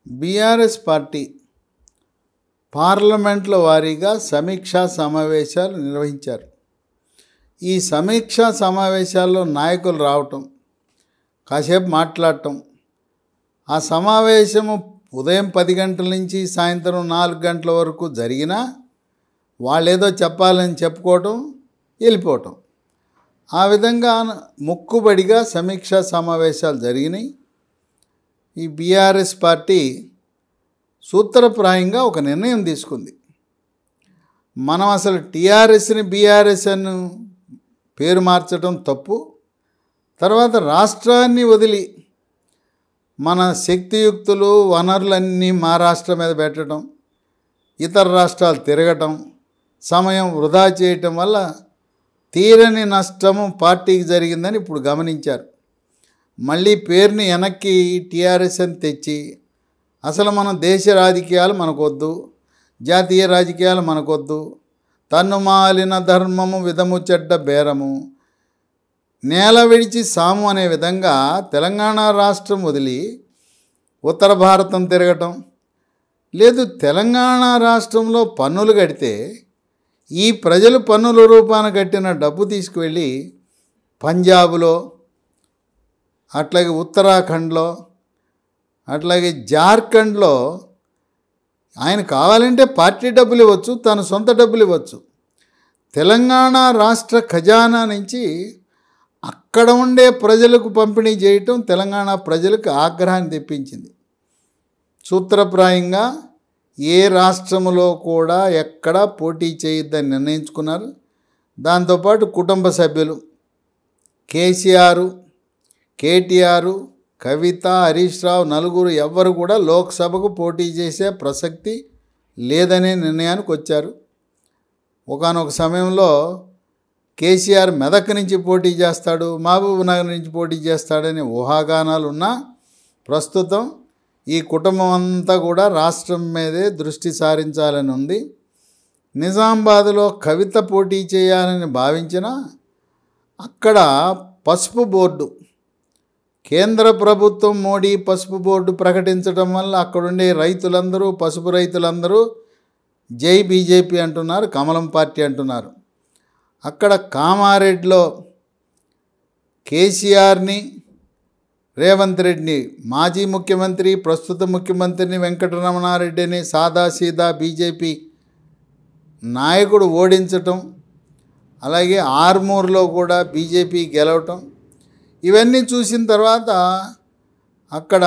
BRS party పార్లమెంట్ల వారీగా సమీక్షా సమావేశాలు నిర్వహించారు. ఈ సమీక్షా సమావేశాల్లో నాయకులు రావటం, కాసేపు మాట్లాడటం, ఆ సమావేశము ఉదయం 10 గంటల నుంచి సాయంత్రం 4 గంటల వరకు జరిగినా వాళ్ళేదో చెప్పాలని చెప్పుకోవటం, వెళ్ళిపోవటం. ఆ విధంగా ముక్కుబడిగా సమీక్షా సమావేశాలు జరిగినాయి. ఈ బీఆర్ఎస్ పార్టీ సూత్రప్రాయంగా ఒక నిర్ణయం తీసుకుంది. మనం అసలు టీఆర్ఎస్ని బీఆర్ఎస్ అని పేరు మార్చడం తప్పు. తర్వాత రాష్ట్రాన్ని వదిలి మన శక్తియుక్తులు వనరులన్నీ మా రాష్ట్రం మీద పెట్టడం, ఇతర రాష్ట్రాలు తిరగటం, సమయం వృధా చేయటం వల్ల తీరని నష్టము పార్టీకి జరిగిందని ఇప్పుడు గమనించారు. మళ్ళీ పేరుని వెనక్కి టీఆర్ఎస్ అని తెచ్చి అసలు మన దేశ రాజకీయాలు మనకొద్దు, జాతీయ రాజకీయాలు మనకొద్దు, తన్నుమాలిన ధర్మము విధము చెడ్డ బేరము, నేల విడిచి సాము అనే విధంగా తెలంగాణ రాష్ట్రం వదిలి ఉత్తర భారతం తిరగటం. లేదు, తెలంగాణ రాష్ట్రంలో పన్నులు కడితే ఈ ప్రజలు పన్నుల రూపాన కట్టిన డబ్బు తీసుకువెళ్ళి పంజాబ్లో, అట్లాగే ఉత్తరాఖండ్లో, అట్లాగే జార్ఖండ్లో ఆయన కావాలంటే పార్టీ డబ్బులు ఇవ్వచ్చు, తన సొంత డబ్బులు ఇవ్వచ్చు. తెలంగాణ రాష్ట్ర ఖజానా నుంచి అక్కడ ఉండే ప్రజలకు పంపిణీ చేయటం తెలంగాణ ప్రజలకు ఆగ్రహాన్ని తెప్పించింది. సూత్రప్రాయంగా ఏ రాష్ట్రంలో కూడా ఎక్కడా పోటీ చేయొద్దని నిర్ణయించుకున్నారు. దాంతోపాటు కుటుంబ సభ్యులు కేసీఆర్, కేటీఆర్, కవిత, హరీష్ రావు నలుగురు ఎవ్వరు కూడా లోక్సభకు పోటీ చేసే ప్రసక్తి లేదనే నిర్ణయానికి వచ్చారు. ఒకానొక సమయంలో కేసీఆర్ మెదక్ నుంచి పోటీ చేస్తాడు, మహబూబ్ నగర్ నుంచి పోటీ చేస్తాడనే ఊహాగానాలు ఉన్నా ప్రస్తుతం ఈ కుటుంబం అంతా కూడా రాష్ట్రం మీదే దృష్టి సారించాలని ఉంది. నిజామాబాద్లో కవిత పోటీ చేయాలని భావించినా అక్కడ పసుపు బోర్డు, కేంద్ర ప్రభుత్వం మోడీ పసుపు బోర్డు ప్రకటించడం వల్ల అక్కడుండే రైతులందరూ, పసుపు రైతులందరూ జై బీజేపీ అంటున్నారు, కమలం పార్టీ అంటున్నారు. అక్కడ కామారెడ్డిలో కేసీఆర్ని, రేవంత్ రెడ్డిని, మాజీ ముఖ్యమంత్రి ప్రస్తుత ముఖ్యమంత్రిని వెంకటరమణారెడ్డిని సాదాసీదా బీజేపీ నాయకుడు ఓడించటం, అలాగే ఆర్మూర్లో కూడా బీజేపీ గెలవటం, ఇవన్నీ చూసిన తర్వాత అక్కడ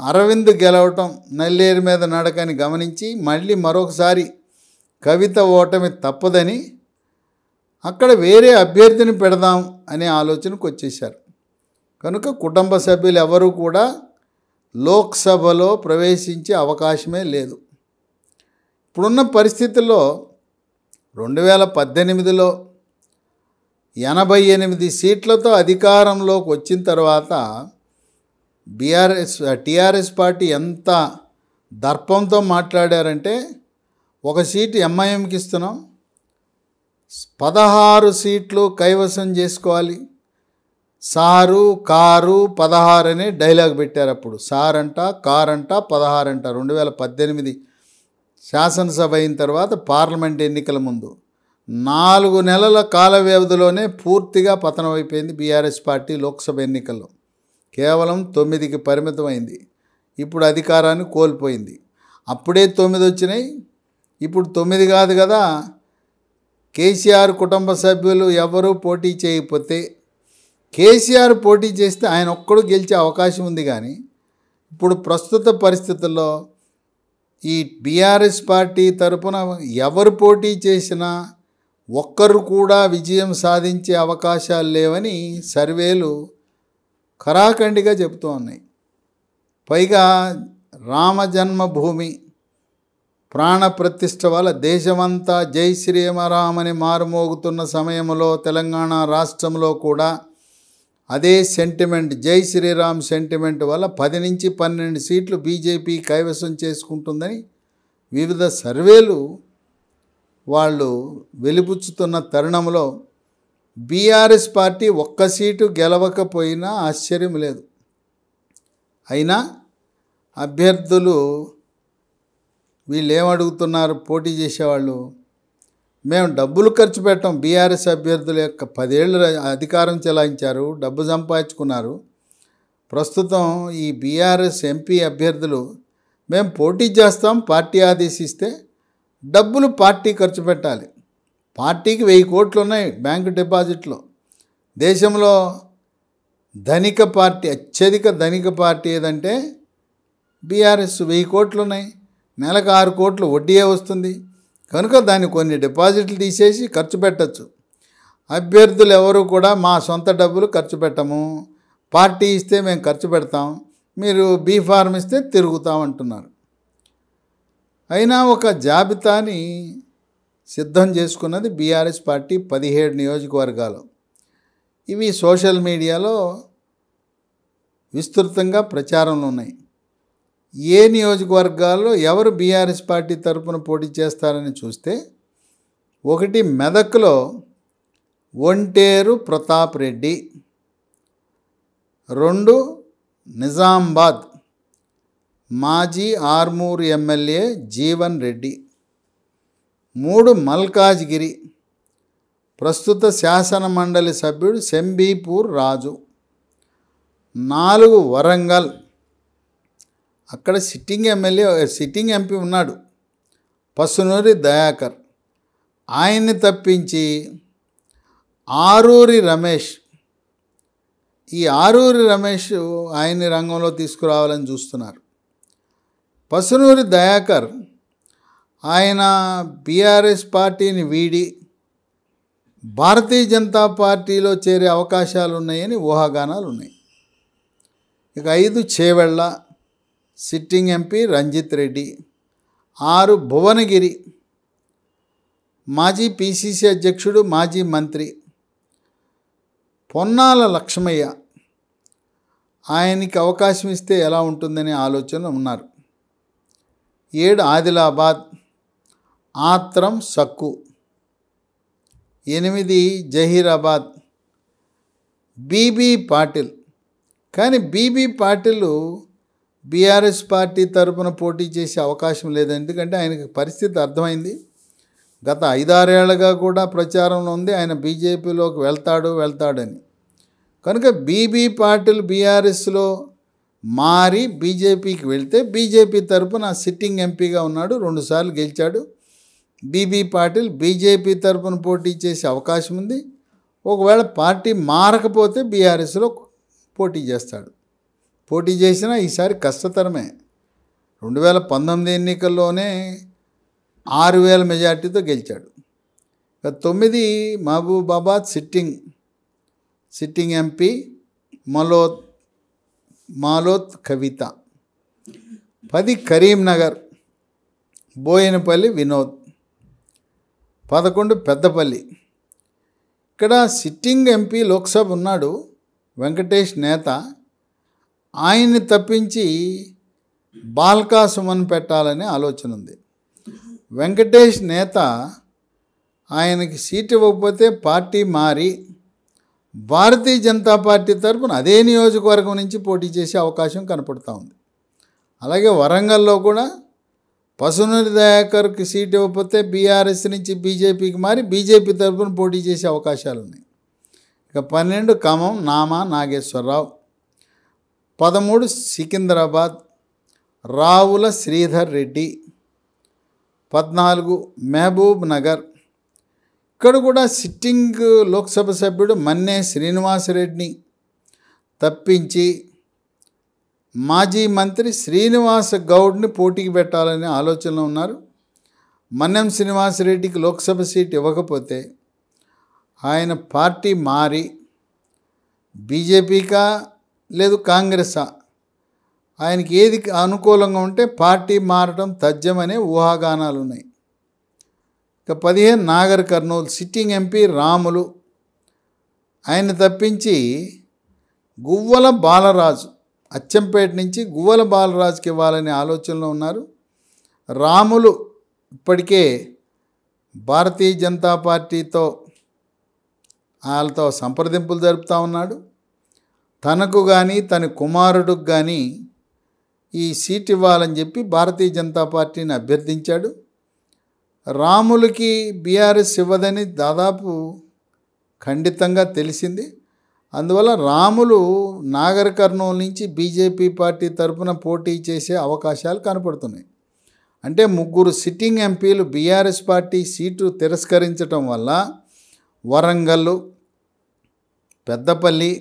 అరవింద్ గెలవటం నల్లేరు మీద నడకని గమనించి మళ్ళీ మరొకసారి కవిత ఓటమి తప్పదని అక్కడ వేరే అభ్యర్థిని పెడదాం అనే ఆలోచనకు వచ్చేశారు. కనుక కుటుంబ సభ్యులు ఎవరు కూడా లోక్సభలో ప్రవేశించే అవకాశమే లేదు. ఇప్పుడున్న పరిస్థితుల్లో 2018లో 88 సీట్లతో అధికారంలోకి వచ్చిన తర్వాత టీఆర్ఎస్ పార్టీ ఎంత దర్పంతో మాట్లాడారంటే, ఒక సీటు ఎంఐఎంకి ఇస్తున్నాం, 16 సీట్లు కైవసం చేసుకోవాలి, సారు కారు 16 అనే డైలాగ్ పెట్టారు. అప్పుడు సారంట, కారంట, 16 అంట. 2018 శాసనసభ అయిన తర్వాత పార్లమెంట్ ఎన్నికల ముందు 4 నెలల కాల వ్యవధిలోనే పూర్తిగా పతనం అయిపోయింది బీఆర్ఎస్ పార్టీ. లోక్సభ ఎన్నికల్లో కేవలం 9కి పరిమితమైంది. ఇప్పుడు అధికారాన్ని కోల్పోయింది. అప్పుడే 9 వచ్చినాయి, ఇప్పుడు 9 కాదు కదా. కేసీఆర్ కుటుంబ సభ్యులు ఎవరూ పోటీ చేయకపోతే, కేసీఆర్ పోటీ చేస్తే ఆయన ఒక్కడు గెలిచే అవకాశం ఉంది. కానీ ఇప్పుడు ప్రస్తుత పరిస్థితుల్లో ఈ బీఆర్ఎస్ పార్టీ తరపున ఎవరు పోటీ చేసినా ఒక్కరు కూడా విజయం సాధించే అవకాశాలు లేవని సర్వేలు ఖరాఖండిగా చెబుతూ ఉన్నాయి. పైగా రామ జన్మభూమి ప్రాణ ప్రతిష్ఠ వల్ల దేశమంతా జై శ్రీరామని మారుమోగుతున్న సమయంలో తెలంగాణ రాష్ట్రంలో కూడా అదే సెంటిమెంట్, జై శ్రీరామ్ సెంటిమెంట్ వల్ల 10 నుంచి 12 సీట్లు బీజేపీ కైవసం చేసుకుంటుందని వివిధ సర్వేలు వాళ్ళు వెలిబుచ్చుతున్న తరుణంలో బీఆర్ఎస్ పార్టీ ఒక్క సీటు గెలవకపోయినా ఆశ్చర్యం లేదు. అయినా అభ్యర్థులు వీళ్ళు ఏమడుగుతున్నారు, పోటీ చేసేవాళ్ళు, మేము డబ్బులు ఖర్చు పెట్టాం. బీఆర్ఎస్ అభ్యర్థుల యొక్క 10 ఏళ్ళు అధికారం చెలాయించారు, డబ్బు సంపాదించుకున్నారు. ప్రస్తుతం ఈ బీఆర్ఎస్ ఎంపీ అభ్యర్థులు మేము పోటీ చేస్తాం, పార్టీ ఆదేశిస్తే డబ్బులు పార్టీ ఖర్చు పెట్టాలి. పార్టీకి 1000 కోట్లు ఉన్నాయి బ్యాంకు డిపాజిట్లో. దేశంలో ధనిక పార్టీ, అత్యధిక ధనిక పార్టీ ఏదంటే బీఆర్ఎస్. 1000 కోట్లు ఉన్నాయి, నెలకు 6 కోట్లు వడ్డీయే వస్తుంది. కనుక దాన్ని కొన్ని డిపాజిట్లు తీసేసి ఖర్చు పెట్టచ్చు. అభ్యర్థులు ఎవరు కూడా మా సొంత డబ్బులు ఖర్చు పెట్టము, పార్టీ ఇస్తే మేము ఖర్చు పెడతాం, మీరు బీ ఫార్మ్ ఇస్తే తిరుగుతాం అంటున్నారు. అయినా ఒక జాబితాని సిద్ధం చేసుకున్నది బీఆర్ఎస్ పార్టీ 17 నియోజకవర్గాలు. ఇవి సోషల్ మీడియాలో విస్తృతంగా ప్రచారంలో ఉన్నాయి. ఏ నియోజకవర్గాల్లో ఎవరు బీఆర్ఎస్ పార్టీ తరపున పోటీ చేస్తారని చూస్తే, 1 మెదక్లో ఒంటేరు ప్రతాప్ రెడ్డి, 2 నిజామాబాద్ మాజీ ఆర్మూర్ ఎమ్మెల్యే జీవన్ రెడ్డి, 3 మల్కాజ్గిరి ప్రస్తుత శాసన మండలి సభ్యుడు శంబీపూర్ రాజు, 4 వరంగల్ అక్కడ సిట్టింగ్ ఎంపీ ఉన్నాడు పసునూరి దయాకర్, ఆయన్ని తప్పించి ఆరూరి రమేష్, ఈ ఆరూరి రమేష్ ఆయన్ని రంగంలో తీసుకురావాలని చూస్తున్నారు. పసునూరి దయాకర్ ఆయన బీఆర్ఎస్ పార్టీని వీడి భారతీయ జనతా పార్టీలో చేరే అవకాశాలు ఉన్నాయని ఊహాగానాలు ఉన్నాయి. ఇక 5 చేవెళ్ళ సిట్టింగ్ ఎంపీ రంజిత్ రెడ్డి, 6 భువనగిరి మాజీ పిసిసి అధ్యక్షుడు మాజీ మంత్రి పొన్నాల లక్ష్మయ్య, ఆయనకి అవకాశం ఇస్తే ఎలా ఉంటుందనే ఆలోచన ఉన్నారు. 7 ఆదిలాబాద్ ఆత్రం సక్కు, 8 జహీరాబాద్ బీబీ పాటిల్. కానీ బీబీ పాటిల్ బీఆర్ఎస్ పార్టీ తరపున పోటీ చేసే అవకాశం లేదు. ఎందుకంటే ఆయనకి పరిస్థితి అర్థమైంది. గత 5-6 ఏళ్లుగా కూడా ప్రచారంలో ఉంది ఆయన బీజేపీలోకి వెళ్తాడని. కనుక బీబీ పాటిల్ బీఆర్ఎస్లో మారి బీజేపీకి వెళ్తే బీజేపీ తరపున సిట్టింగ్ ఎంపీగా ఉన్నాడు, 2 సార్లు గెలిచాడు. బీబీ పాటిల్ బీజేపీ తరపున పోటీ చేసే అవకాశం ఉంది. ఒకవేళ పార్టీ మారకపోతే బీఆర్ఎస్లో పోటీ చేస్తాడు. పోటీ చేసినా ఈసారి కష్టతరమే. 2019 ఎన్నికల్లోనే 6000 మెజార్టీతో గెలిచాడు. 9 మహబూబాబాద్ సిట్టింగ్ ఎంపీ మాలోత్ కవిత, 10 కరీంనగర్ బోయినపల్లి వినోద్, 11 పెద్దపల్లి. ఇక్కడ సిట్టింగ్ ఎంపీ లోక్సభ ఉన్నాడు వెంకటేష్ నేత, ఆయన్ని తప్పించి బాల్కా సుమన్ పెట్టాలనే ఆలోచన ఉంది. వెంకటేష్ నేత ఆయనకి సీటు ఇవ్వకపోతే పార్టీ మారి భారతీయ జనతా పార్టీ తరపున అదే నియోజకవర్గం నుంచి పోటీ చేసే అవకాశం కనపడుతూ ఉంది. అలాగే వరంగల్లో కూడా పసునూరి దయాకర్కి సీటు ఇవ్వకపోతే బీఆర్ఎస్ నుంచి బీజేపీకి మారి బీజేపీ తరపున పోటీ చేసే అవకాశాలు ఉన్నాయి. ఇక 12 ఖమ్మం నామా నాగేశ్వరరావు, 13 సికింద్రాబాద్ రావుల శ్రీధర్ రెడ్డి, 14 మహబూబ్ నగర్. ఇక్కడ కూడా సిట్టింగ్ లోక్సభ సభ్యుడు మన్నే శ్రీనివాసరెడ్డిని తప్పించి మాజీ మంత్రి శ్రీనివాస గౌడ్ని పోటీకి పెట్టాలనే ఆలోచనలో ఉన్నారు. మన్నెం శ్రీనివాసరెడ్డికి లోక్సభ సీట్ ఇవ్వకపోతే ఆయన పార్టీ మారి బీజేపీకా లేదు కాంగ్రెసా, ఆయనకి ఏది అనుకూలంగా ఉంటే పార్టీ మారడం తథ్యమనే ఊహాగానాలు ఉన్నాయి. ఇక 15 నాగర్ కర్నూలు సిట్టింగ్ ఎంపీ రాములు, ఆయన తప్పించి గువ్వల బాలరాజు అచ్చంపేట నుంచి గువ్వల బాలరాజుకి ఇవ్వాలనే ఆలోచనలో ఉన్నారు. రాములు ఇప్పటికే భారతీయ జనతా పార్టీతో వాళ్ళతో సంప్రదింపులు జరుపుతూ ఉన్నాడు. తనకు కానీ తన కుమారుడికి కానీ ఈ సీట్ ఇవ్వాలని చెప్పి భారతీయ జనతా పార్టీని అభ్యర్థించాడు. రాములకి బీఆర్ఎస్ ఇవ్వదని దాదాపు ఖండితంగా తెలిసింది. అందువల్ల రాములు నాగర్ కర్నూలు నుంచి బీజేపీ పార్టీ తరఫున పోటీ చేసే అవకాశాలు కనపడుతున్నాయి. అంటే 3 సిట్టింగ్ ఎంపీలు బీఆర్ఎస్ పార్టీ సీటు తిరస్కరించడం వల్ల వరంగల్, పెద్దపల్లి,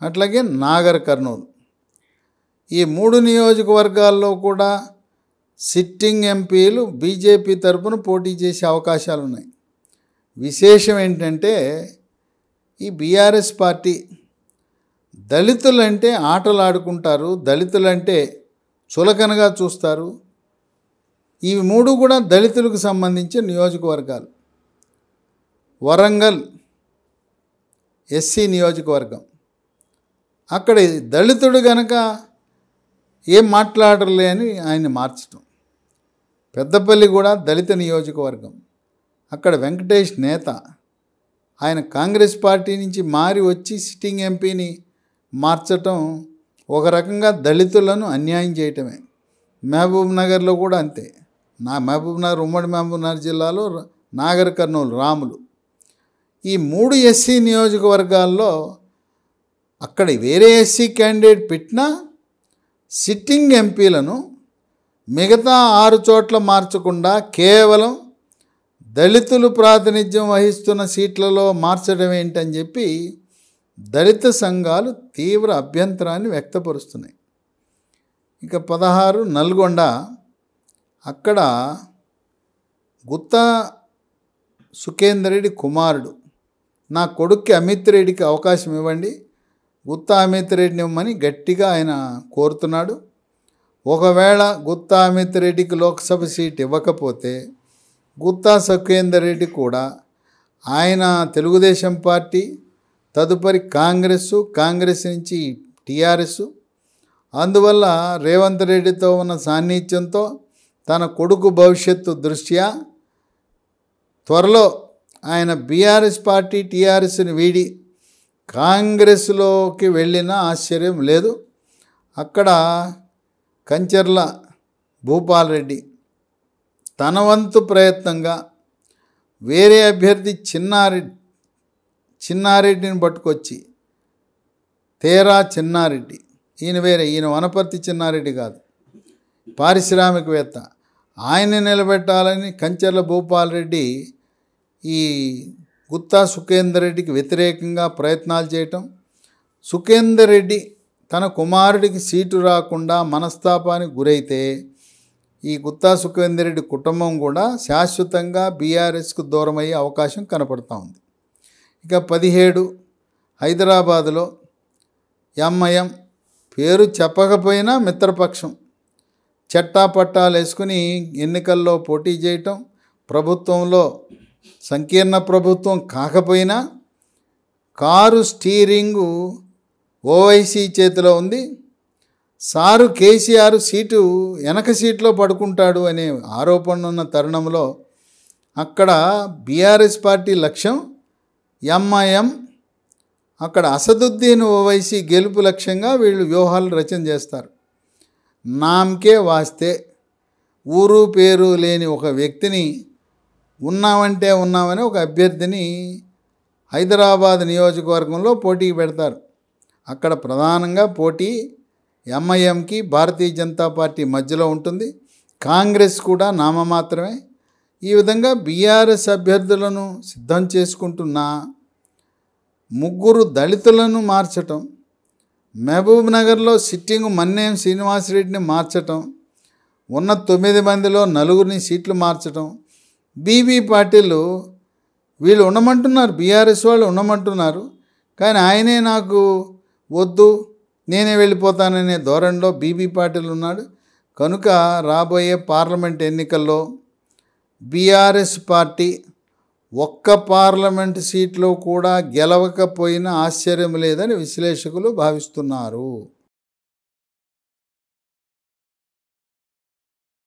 అట్లాగే నాగర్ కర్నూలు ఈ 3 నియోజకవర్గాల్లో కూడా సిట్టింగ్ ఎంపీలు బీజేపీ తరఫున పోటీ చేసే అవకాశాలు ఉన్నాయి. విశేషం ఏంటంటే ఈ బీఆర్ఎస్ పార్టీ దళితులంటే ఆటలు ఆడుకుంటారు, దళితులంటే చులకనగా చూస్తారు. ఈ 3 కూడా దళితులకు సంబంధించిన నియోజకవర్గాలు. వరంగల్ ఎస్సీ నియోజకవర్గం, అక్కడ దళితుడు గనక ఏం మాట్లాడలే అని ఆయన్ని మార్చడం. పెద్దపల్లి కూడా దళిత నియోజకవర్గం, అక్కడ వెంకటేష్ నేత, ఆయన కాంగ్రెస్ పార్టీ నుంచి మారి వచ్చి సిట్టింగ్ ఎంపీని మార్చటం ఒక రకంగా దళితులను అన్యాయం చేయటమే. మహబూబ్ నగర్లో కూడా అంతే. మహబూబ్ నగర్, ఉమ్మడి మహబూబ్ నగర్ జిల్లాలో నాగర్ కర్నూలు రాములు, ఈ 3 ఎస్సీ నియోజకవర్గాల్లో అక్కడ వేరే ఎస్సీ క్యాండిడేట్ పెట్టినా సిట్టింగ్ ఎంపీలను మిగతా 6 చోట్ల మార్చకుండా కేవలం దళితులు ప్రాతినిధ్యం వహిస్తున్న సీట్లలో మార్చడం ఏంటని చెప్పి దళిత సంఘాలు తీవ్ర అభ్యంతరాన్ని వ్యక్తపరుస్తున్నాయి. ఇక 16 నల్గొండ, అక్కడ గుత్తా సుఖేందర్ రెడ్డి కుమారుడు, నా కొడుక్కి అమిత్ రెడ్డికి అవకాశం ఇవ్వండి, గుత్తా అమిత్ రెడ్డిని ఇవ్వమని గట్టిగా ఆయన కోరుతున్నాడు. ఒకవేళ గుత్తా అమిత్ రెడ్డికి లోక్సభ సీట్ ఇవ్వకపోతే గుత్తా సుఖేందర్ రెడ్డి కూడా ఆయన తెలుగుదేశం పార్టీ, తదుపరి కాంగ్రెస్ నుంచి టీఆర్ఎస్, అందువల్ల రేవంత్ రెడ్డితో ఉన్న సాన్నిధ్యంతో తన కొడుకు భవిష్యత్తు దృష్ట్యా త్వరలో ఆయన బీఆర్ఎస్ పార్టీ టీఆర్ఎస్ని వీడి కాంగ్రెస్లోకి వెళ్ళినా ఆశ్చర్యం లేదు. అక్కడ కంచర్ల భూపాల్ రెడ్డి తన వంతు ప్రయత్నంగా వేరే అభ్యర్థి చిన్నారెడ్డిని పట్టుకొచ్చి, తేరా చిన్నారెడ్డి, ఈయన వేరే, ఈయన వనపర్తి చిన్నారెడ్డి కాదు, పారిశ్రామికవేత్త, ఆయన్ని నిలబెట్టాలని కంచర్ల భూపాల్ రెడ్డి ఈ గుత్తా సుఖేందర్ రెడ్డికి వ్యతిరేకంగా ప్రయత్నాలు చేయటం, సుఖేందర్ రెడ్డి తన కుమారుడికి సీటు రాకుండా మనస్తాపానికి గురైతే ఈ గుత్తా సుఖేందర్ రెడ్డి కుటుంబం కూడా శాశ్వతంగా బీఆర్ఎస్కు దూరమయ్యే అవకాశం కనపడుతూ ఉంది. ఇక 17 హైదరాబాదులో ఎంఐఎం, పేరు చెప్పకపోయినా మిత్రపక్షం, చట్టాపట్టాలు వేసుకుని ఎన్నికల్లో పోటీ చేయటం, ప్రభుత్వంలో సంకీర్ణ ప్రభుత్వం కాకపోయినా కారు స్టీరింగు ఓవైసీ చేతిలో ఉంది, సారు కేసీఆర్ సీటు వెనక సీట్లో పడుకుంటాడు అనే ఆరోపణ ఉన్న తరుణంలో అక్కడ బీఆర్ఎస్ పార్టీ లక్ష్యం ఎంఐఎం, అక్కడ అసదుద్దీన్ ఓవైసీ గెలుపు లక్ష్యంగా వీళ్ళు వ్యూహాలు రచన చేస్తారు. నామకే వాస్తే ఊరు పేరు లేని ఒక వ్యక్తిని ఉన్నామంటే ఉన్నామని ఒక అభ్యర్థిని హైదరాబాద్ నియోజకవర్గంలో పోటీకి పెడతారు. అక్కడ ప్రధానంగా పోటీ ఎంఐఎంకి భారతీయ జనతా పార్టీ మధ్యలో ఉంటుంది, కాంగ్రెస్ కూడా నామమాత్రమే. ఈ విధంగా బీఆర్ఎస్ అభ్యర్థులను సిద్ధం చేసుకుంటున్న 3 దళితులను మార్చటం, మహబూబ్ నగర్లో సిట్టింగ్ మన్నేం శ్రీనివాసరెడ్డిని మార్చటం, ఉన్న 9 మందిలో 4 సీట్లు మార్చటం, బీబీ పాటిల్ వీళ్ళు ఉండమంటున్నారు, బీఆర్ఎస్ వాళ్ళు ఉండమంటున్నారు, కానీ ఆయనే నాకు వద్దు నేనే వెళ్ళిపోతాననే ధోరణిలో బీబీ పాటిల్ ఉన్నాడు. కనుక రాబోయే పార్లమెంట్ ఎన్నికల్లో బీఆర్ఎస్ పార్టీ ఒక్క పార్లమెంట్ సీట్లో కూడా గెలవకపోయినా ఆశ్చర్యం లేదని విశ్లేషకులు భావిస్తున్నారు.